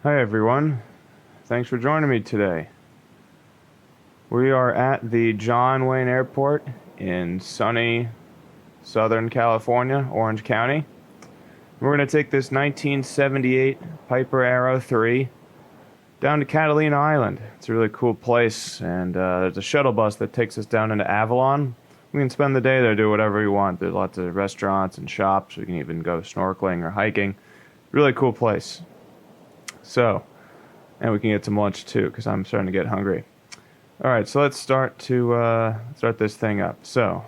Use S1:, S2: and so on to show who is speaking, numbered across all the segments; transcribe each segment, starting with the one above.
S1: Hi everyone, thanks for joining me today. We are at the John Wayne Airport in sunny Southern California, Orange County. We're going to take this 1978 Piper Arrow 3 down to Catalina Island. It's a really cool place, and there's a shuttle bus that takes us down into Avalon. We can spend the day there, do whatever we want. There's lots of restaurants and shops. We can even go snorkeling or hiking. Really cool place. And we can get some lunch too, because I'm starting to get hungry. All right, so let's start this thing up. So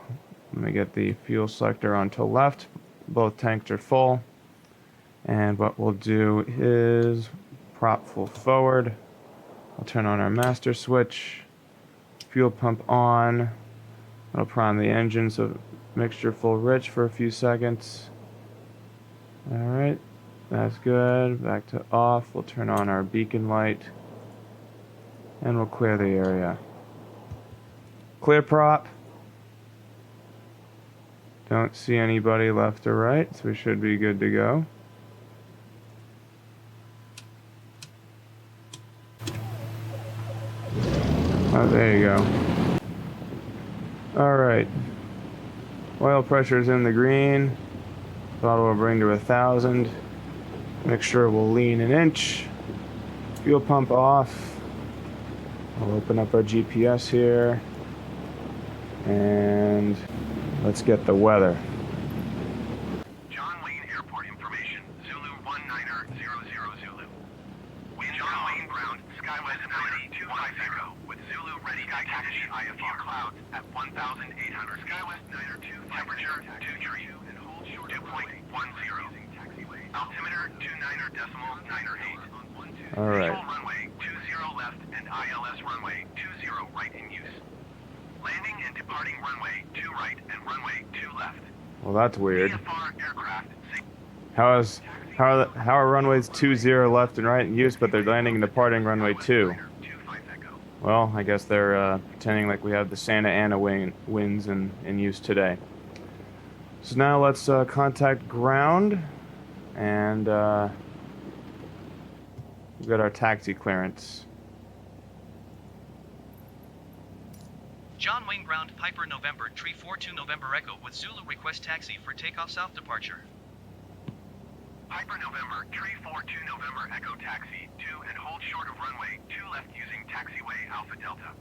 S1: let me get the fuel selector onto left. Both tanks are full. And what we'll do is prop full forward. I'll turn on our master switch. Fuel pump on. I'll prime the engine so mixture full rich for a few seconds. All right, that's good. Back to off. We'll turn on our beacon light. And we'll clear the area. Clear prop. Don't see anybody left or right, so we should be good to go. Oh, there you go. Alright. Oil pressure's in the green. Throttle will bring to 1,000. Mixture will lean an inch. Fuel pump off. I'll open up our GPS here. And let's get the weather.
S2: John Wayne Airport information, Zulu 1900 Zulu. Wind John Wayne ground, skywest visibility 250 with Zulu ready sky taxi IFR clouds at 1,800. Skywest 902 temperature 23 and hold short 2.10. Altimeter 29.908.
S1: All right.
S2: Control runway 20 left and ILS runway 20 right in use. Landing and departing runway 2 right and runway 2 left.
S1: Well, that's weird.
S2: VFR aircraft.
S1: How are runways 20 left and right in use, but they're landing and departing runway 2? Well, I guess they're pretending like we have the Santa Ana winds in use today. So now let's contact ground, and we've got our taxi clearance.
S3: John Wayne ground, Piper November, Tree 42 November Echo with Zulu request taxi for takeoff south departure.
S2: Piper November, Tree 42 November Echo taxi 2 and hold short of runway 2 left using taxiway Alpha Delta.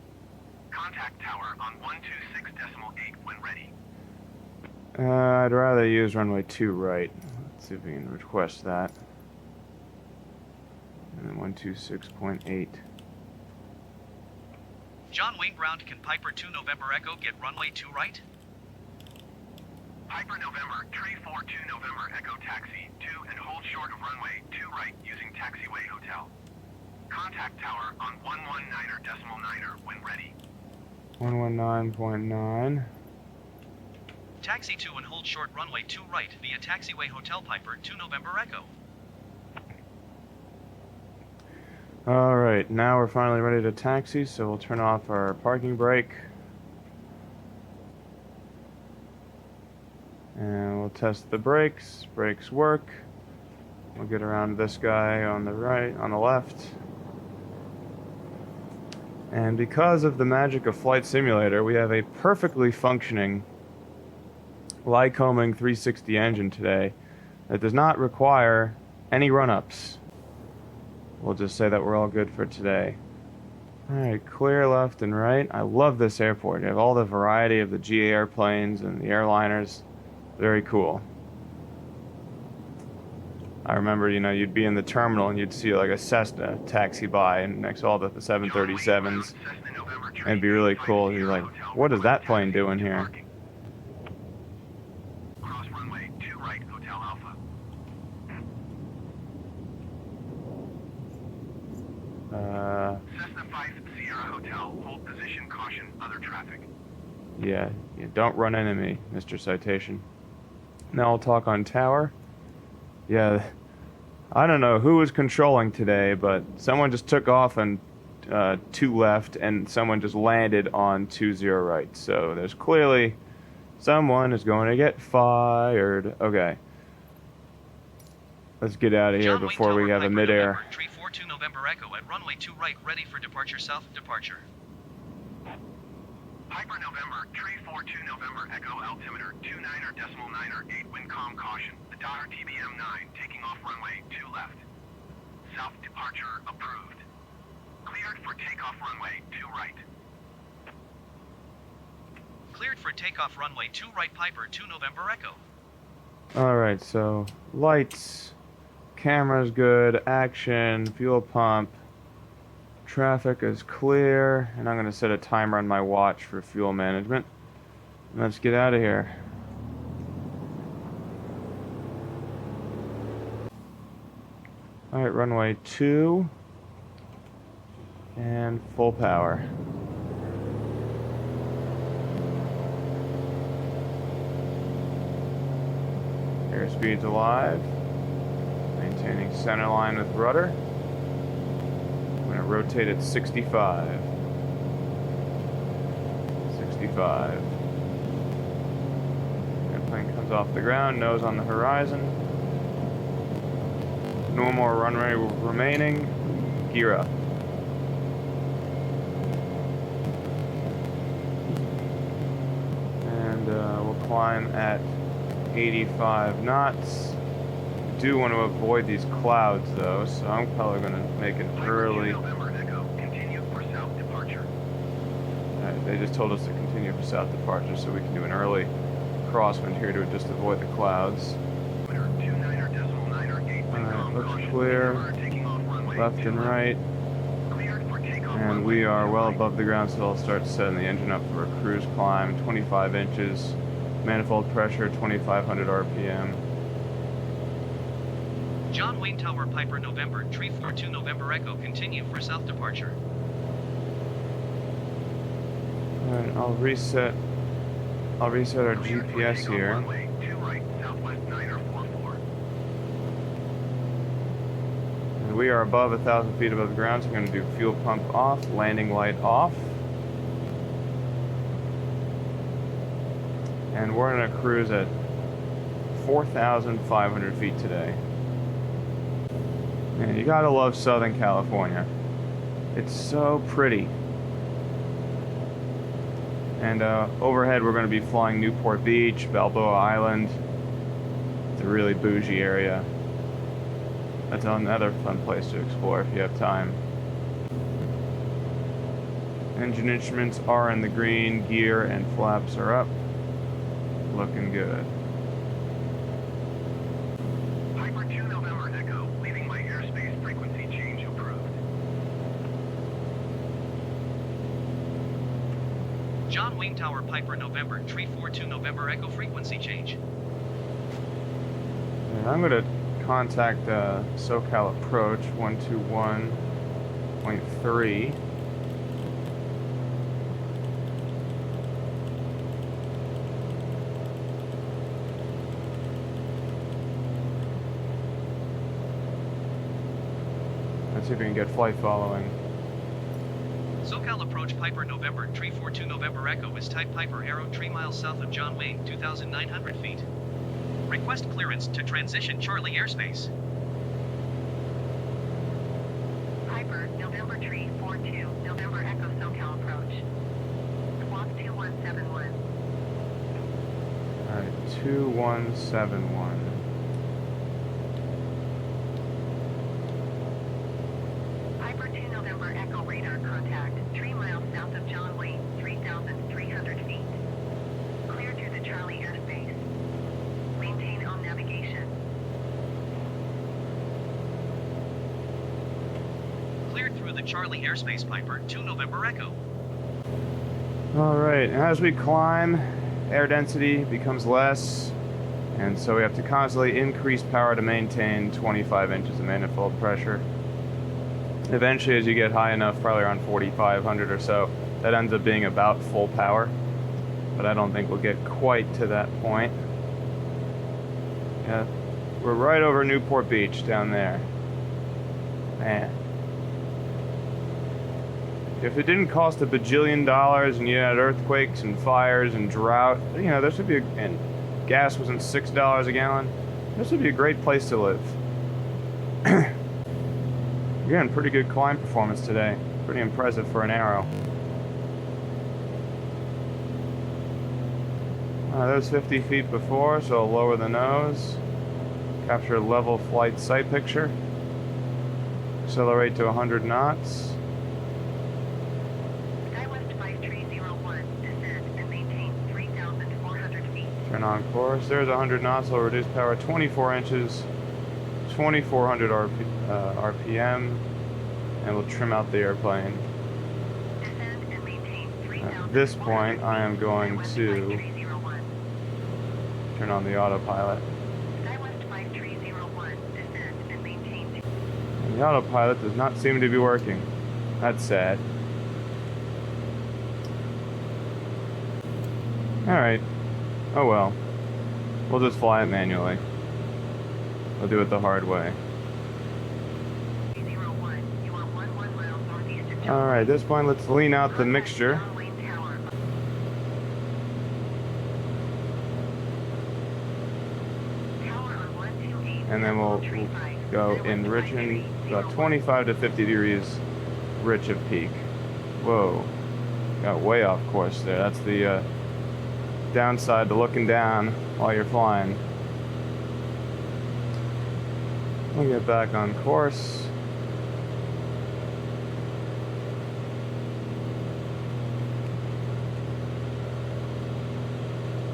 S2: Contact tower on 126.8 when ready.
S1: I'd rather use runway 2 right. Let's see if we can request that. And then 126.8.
S3: John Wayne ground, can Piper 2 November Echo get runway 2 right?
S2: Piper November, Tree 42 November Echo taxi 2 and hold short of runway 2 right using taxiway hotel. Contact tower on 119.9 when ready.
S1: 119.9.
S3: Taxi 2 and hold short runway 2 right via taxiway hotel Piper 2 November Echo.
S1: Alright, now we're finally ready to taxi, so we'll turn off our parking brake. And we'll test the brakes. Brakes work. We'll get around this guy on the right, on the left. And because of the magic of Flight Simulator, we have a perfectly functioning Lycoming 360 engine today that does not require any run-ups. We'll just say that we're all good for today. Alright, clear left and right. I love this airport. You have all the variety of the GA airplanes and the airliners. Very cool. I remember, you'd be in the terminal and you'd see like a Cessna taxi by and next to all the 737s. And it'd be really cool. You're like, what is that plane doing here?
S2: Cross runway 2 right Hotel Alpha. Cessna 5 Sierra Hotel, hold position, caution, other traffic.
S1: Yeah, don't run into me, Mr. Citation. Now I'll talk on tower. Yeah, I don't know who was controlling today, but someone just took off and 2 left, and someone just landed on 20 right. So there's clearly someone is going to get fired. Okay. Let's get out of here before we have a midair
S3: 342 November Echo at runway 2 right, ready for departure south, departure.
S2: Piper November, tree 42 November Echo, altimeter 29.908, wind calm caution. The daughter TBM 9, taking off runway 2 left. South departure approved. Cleared for takeoff runway 2 right.
S3: Cleared for takeoff runway 2 right, Piper 2 November Echo.
S1: Alright, so lights, camera's good, action, fuel pump, traffic is clear, and I'm going to set a timer on my watch for fuel management. Let's get out of here. Alright, runway 2, and full power. Airspeed's alive. Maintaining center line with rudder. I'm going to rotate at 65. 65. Airplane comes off the ground, nose on the horizon. Normal runway remaining. Gear up. And we'll climb at 85 knots. Do want to avoid these clouds though, so I'm probably going to make an early. They just told us to continue for south departure, so we can do an early crosswind here to just avoid the clouds. Alright, looks clear. Left and right. And we are well above the ground, so I'll start setting the engine up for a cruise climb. 25 inches. Manifold pressure, 2,500 RPM.
S3: John Wayne Tower Piper November, tree 42 November Echo, continue for south departure.
S1: Alright, I'll reset our GPS here. And we are above 1,000 feet above the ground, so I'm going to do fuel pump off, landing light off. And we're going to cruise at 4,500 feet today. And you gotta love Southern California. It's so pretty. And overhead we're going to be flying Newport Beach, Balboa Island. It's a really bougie area. That's another fun place to explore if you have time. Engine instruments are in the green, gear and flaps are up. Looking good.
S2: Piper 2 November Echo, leaving my airspace, frequency change approved.
S3: John Wayne Tower Piper November, tree 42 November Echo, frequency change.
S1: And I'm going to contact SoCal Approach 121.3. Let's see if we can get flight following.
S3: SoCal Approach Piper November, tree 42 November Echo is type Piper Arrow, 3 miles south of John Wayne, 2,900 feet. Request clearance to transition Charlie airspace.
S4: Piper, November tree 42, November Echo SoCal Approach. Squawk 2171.
S1: Alright, 2171.
S4: Piper 2 November Echo radar contact, 3 miles south of John Wayne, 3,300 feet. Clear to the Charlie airspace. Maintain on navigation.
S3: Cleared through the Charlie airspace, Piper 2 November Echo.
S1: Alright, as we climb, air density becomes less, and so we have to constantly increase power to maintain 25 inches of manifold pressure. Eventually, as you get high enough, probably around 4,500 or so, that ends up being about full power, but I don't think we'll get quite to that point. Yeah, we're right over Newport Beach down there. Man. If it didn't cost $1 bajillion and you had earthquakes and fires and drought, you know, this would be and gas wasn't $6 a gallon, this would be a great place to live. Again, pretty good climb performance today. Pretty impressive for an Aero. There's 50 feet before, so I'll lower the nose. Capture a level flight sight picture. Accelerate to 100 knots.
S4: SkyWest 5301, descend and maintain 3,400 feet.
S1: Turn on course. There's 100 knots. I'll reduce power 24 inches, 2,400 RPM, and we'll trim out the airplane.
S4: Descend and maintain 3,400
S1: At this point, I am going
S4: SkyWest
S1: to
S4: 5301.
S1: turn on the autopilot.
S4: SkyWest 5301, descend and maintain.
S1: And the autopilot does not seem to be working. That's sad. Alright. Oh well. We'll just fly it manually. We'll do it the hard way.
S4: 301, you are 11 miles northeast of John
S1: Alright, at this point, let's lean out the mixture.
S4: John Wayne Tower. Tower on 128.
S1: And then we'll go enriching about 25 to 50 degrees rich of peak. Whoa. Got way off course there. That's the downside to looking down while you're flying. We'll get back on course.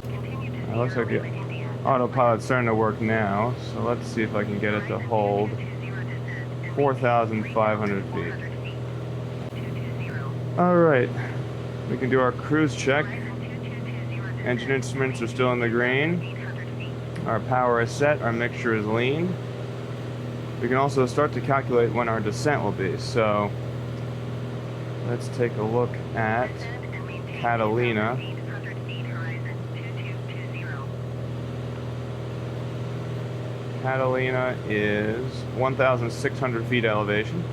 S4: Continue to
S1: Looks
S4: Sierra
S1: like the
S4: Lima, India.
S1: autopilot's starting to work now, so let's see if I can get it to hold 4,500 feet. Alright, we can do our cruise check. Engine instruments are still in the green. Our power is set, our mixture is leaned. We can also start to calculate when our descent will be. So let's take a look at Catalina. Catalina is 1,600 feet elevation.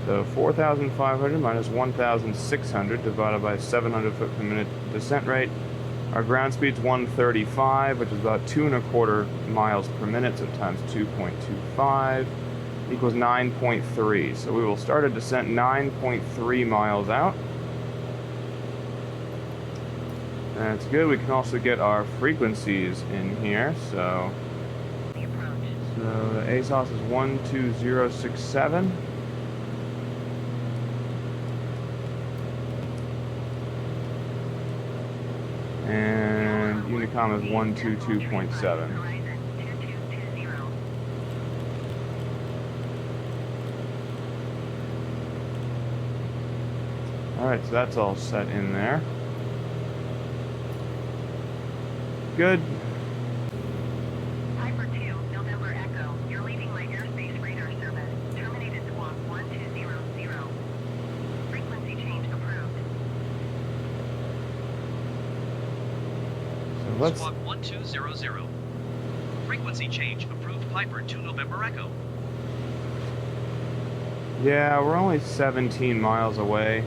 S1: So 4,500 minus 1,600 divided by 700 foot per minute descent rate. Our ground speed's 135, which is about 2.25 miles per minute, so times 2.25 equals 9.3. So we will start a descent 9.3 miles out. That's good. We can also get our frequencies in here. So the ASOS is 12067. And Unicom is 122.7. Alright, so that's all set in there. Good.
S4: Piper 2, November Echo. You're leaving my airspace radar service. Terminated squawk 1200. Frequency change approved.
S1: So let's
S3: Squawk 1200. Frequency change approved. Piper 2 November Echo.
S1: Yeah, we're only 17 miles away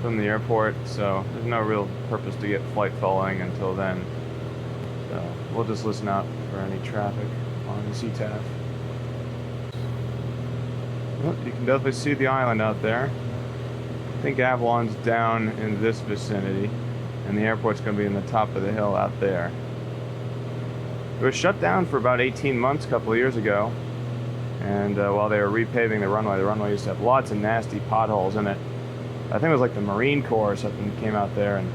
S1: from the airport, so there's no real purpose to get flight following until then. So we'll just listen out for any traffic on the CTAF. Well, you can definitely see the island out there. I think Avalon's down in this vicinity, and the airport's going to be in the top of the hill out there. It was shut down for about 18 months a couple of years ago, and while they were repaving the runway used to have lots of nasty potholes in it. I think it was like the Marine Corps or something came out there and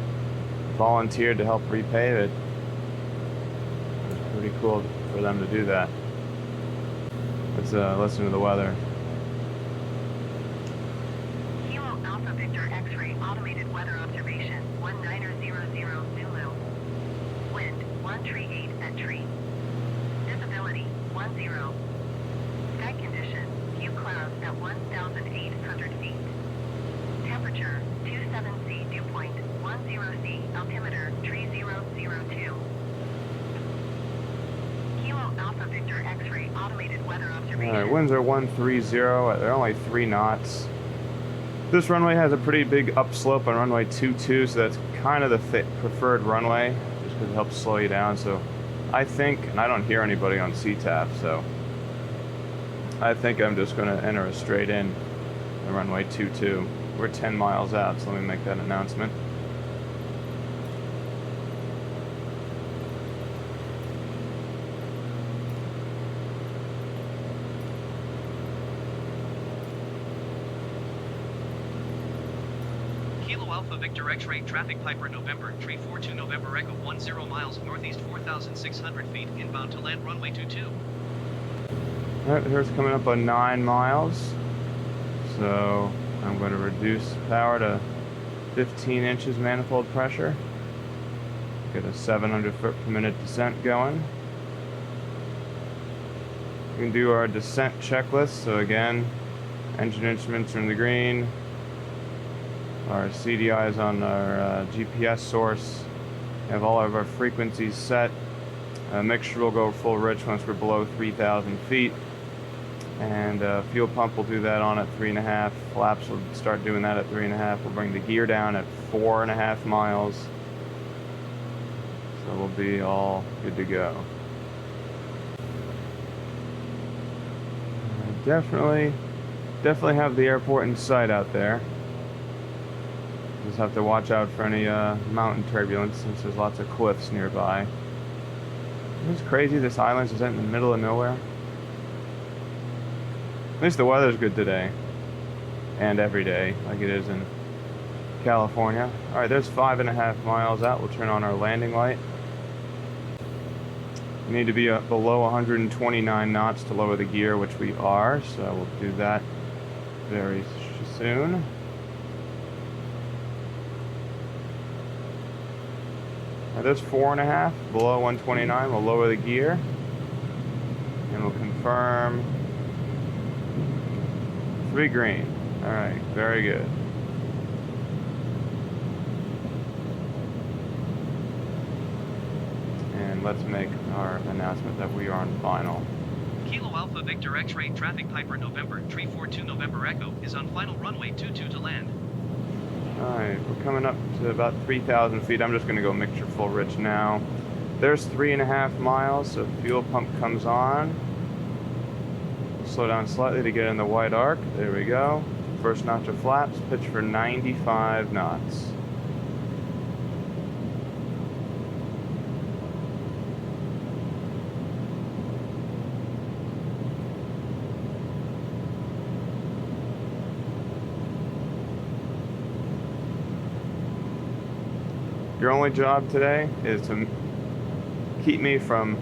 S1: volunteered to help repave it. It was pretty cool for them to do that. Let's listen to the weather.
S4: Kilo Alpha Victor X-ray automated weather observation 1900 Zulu. Wind 138 at tree. Visibility 10. Sky condition few clouds at 1,800 feet. Temperature 27C dew point 10C altimeter 3002. Kilo Alpha Victor X-ray automated weather observation.
S1: Alright, winds are 130. They're only 3 knots. This runway has a pretty big upslope on runway 22, so that's kind of the preferred runway, just because it helps slow you down. So I think, and I don't hear anybody on CTAF, so I think I'm just going to enter a straight in the runway 22. We're 10 miles out, so let me make that announcement.
S3: Kilo Alpha Victor X-ray traffic Piper November 342 November Echo 10 miles northeast 4,600 feet inbound to land runway 22.
S1: Alright, here's coming up on 9 miles. So I'm going to reduce power to 15 inches manifold pressure. Get a 700 foot per minute descent going. We can do our descent checklist. So again, engine instruments are in the green. Our CDI is on our GPS source. We have all of our frequencies set. Mixture will go full rich once we're below 3,000 feet. And fuel pump will do that on at 3.5. Flaps will start doing that at 3.5. We'll bring the gear down at 4.5 miles. So we'll be all good to go. Definitely have the airport in sight out there. Just have to watch out for any mountain turbulence since there's lots of cliffs nearby. It's crazy, this island's just in the middle of nowhere. At least the weather's good today. And every day, like it is in California. Alright, there's 5.5 miles out. We'll turn on our landing light. We need to be below 129 knots to lower the gear, which we are. So we'll do that very soon. There's 4.5, below 129. We'll lower the gear. And we'll confirm 3 green. Alright, very good. And let's make our announcement that we are on final.
S3: Kilo Alpha Victor X-ray traffic Piper November 342 November Echo is on final runway 22 to land.
S1: Alright, we're coming up to about 3,000 feet. I'm just going to go mixture full rich now. There's 3.5 miles, so fuel pump comes on. Slow down slightly to get in the white arc. There we go. First notch of flaps, pitch for 95 knots. Your only job today is to keep me from,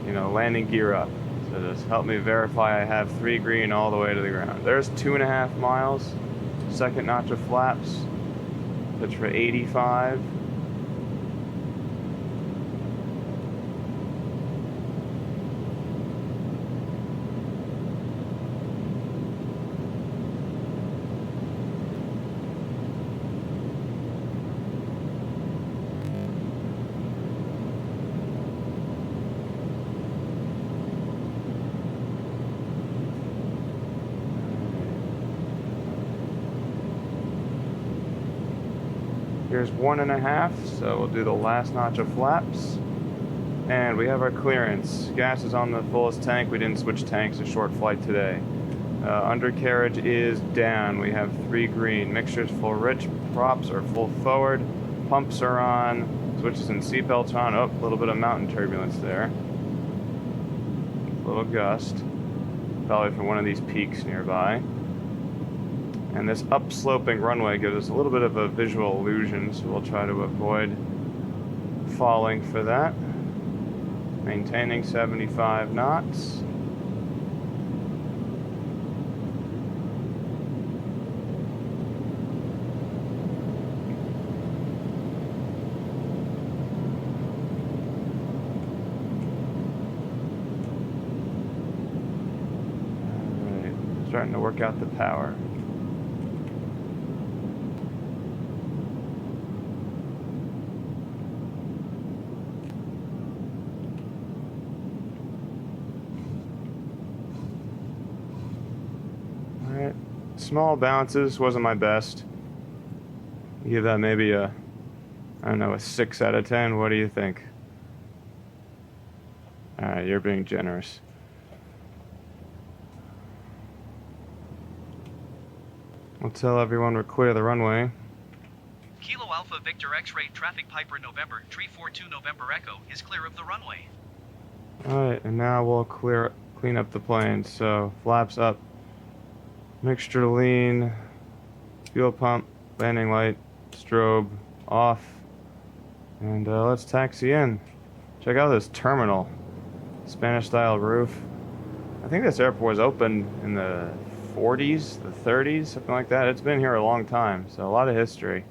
S1: landing gear up. So just help me verify I have 3 green all the way to the ground. There's 2.5 miles. Second notch of flaps. Pitch for 85. Here's 1.5, so we'll do the last notch of flaps. And we have our clearance. Gas is on the fullest tank. We didn't switch tanks, a short flight today. Undercarriage is down. We have 3 green. Mixture's full rich. Props are full forward. Pumps are on. Switches and seatbelts on. Oh, a little bit of mountain turbulence there. A little gust. Probably from one of these peaks nearby. And this upsloping runway gives us a little bit of a visual illusion, so we'll try to avoid falling for that. Maintaining 75 knots. All right, starting to work out the power. Small bounces, wasn't my best. Give that maybe a 6 out of 10. What do you think? Alright, you're being generous. I'll tell everyone we're clear of the runway.
S3: Kilo Alpha Victor X-ray traffic Piper November 342 November Echo is clear of the runway.
S1: Alright, and now we'll clean up the plane. So, flaps up, mixture lean, fuel pump, landing light, strobe off, and let's taxi in. Check out this terminal, Spanish style roof. I think this airport was opened in the 40s, the 30s, something like that. It's been here a long time, so a lot of history.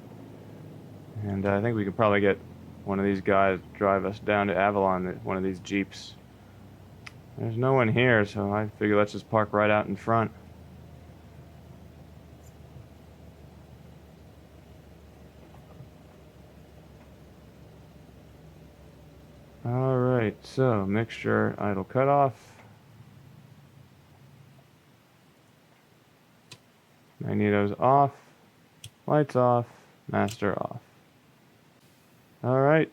S1: And I think we could probably get one of these guys to drive us down to Avalon, one of these Jeeps. There's no one here, so I figure let's just park right out in front. Alright, so mixture idle cutoff. Magnetos off, lights off, master off. Alright.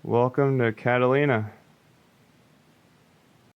S1: Welcome to Catalina.